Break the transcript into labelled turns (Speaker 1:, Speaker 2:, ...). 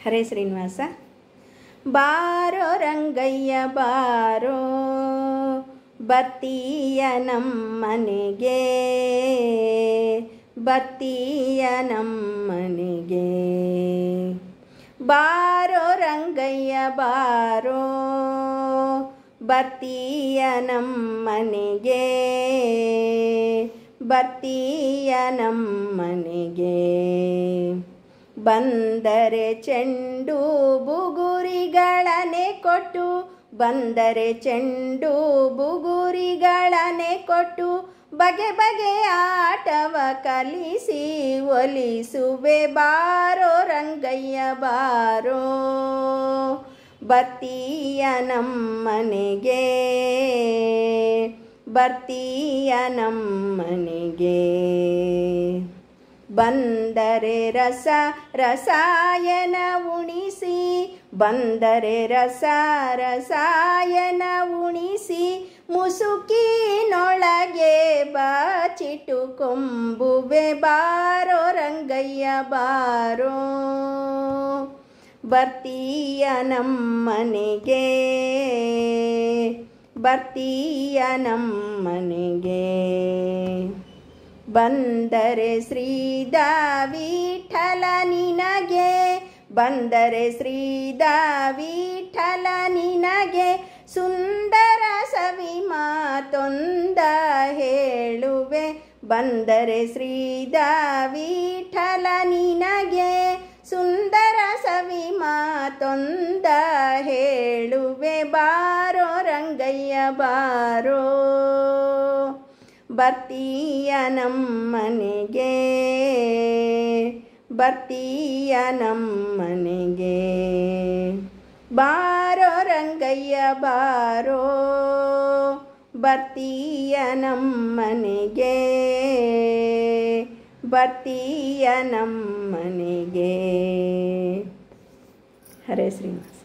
Speaker 1: ಹರೇ ಶ್ರೀನಿವಾಸ. ಬಾರೋ ರಂಗಯ್ಯ ಬಾರೋ, ಬರ್ತೀಯ ನಮ್ಮನೆಗೆ, ಬರ್ತೀಯ ನಮ್ಮನೆಗೆ. ಬಾರೋ ರಂಗಯ್ಯ ಬಾರೋ, ಬರ್ತೀಯ ನಮ್ಮನೆಗೆ, ಬರ್ತೀಯ ನಮ್ಮನೆಗೆ. ಬಂದರೆ ಚೆಂಡು ಬುಗುರಿಗಳನೆ ಕೊಟ್ಟು, ಬಂದರೆ ಚೆಂಡು ಬುಗುರಿಗಳನೆ ಕೊಟ್ಟು, ಬಗೆ ಬಗೆಯ ಆಟವ ಕಲಿಸಿ ಒಲಿಸುವೆ. ಬಾರೋ ರಂಗಯ್ಯ ಬಾರೋ, ಬರ್ತೀಯ ನಮ್ಮನೆಗೆ, ಬರ್ತೀಯ ನಮ್ಮನೆಗೆ. ಬಂದರೆ ರಸ ರಸಾಯನ ಉಣಿಸಿ, ಬಂದರೆ ರಸ ರಸಾಯನ ಉಣಿಸಿ, ಮುಸುಕಿನೊಳಗೆ ಬಾಚಿಟ್ಟುಕೊಂಬುವೆ. ಬಾರೋ ರಂಗಯ್ಯ ಬಾರೋ, ಬರ್ತೀಯ ನಮ್ಮನೆಗೆ, ಬರ್ತೀಯ ನಮ್ಮನೆಗೆ. ಬಂದರೆ ಶ್ರೀದ ವಿಠಲ ನಿನಗೆ, ಬಂದರೆ ಶ್ರೀದ ವಿಠಲ ನಿನಗೆ, ಸುಂದರ ಸವಿ ಮಾತೊಂದ ಹೇಳುವೆ. ಬಂದರೆ ಶ್ರೀದ ವಿಠಲ ನಿನಗೆ, ಸುಂದರ ಸವಿ ಮಾತೊಂದ ಹೇಳುವೆ. ಬಾರೋ ರಂಗಯ್ಯ ಬಾರೋ, ಬರ್ತೀಯ ನಮ್ಮನೆಗೆ, ಬರ್ತೀಯ ನಮ್ಮನೆಗೆ. ಬಾರೋ ರಂಗಯ್ಯ ಬಾರೋ, ಬರ್ತೀಯ ನಮ್ಮನೆಗೆ, ಬರ್ತೀಯ ನಮ್ಮನೆಗೆ. ಹರೇ ಶ್ರೀನಿವಾಸ.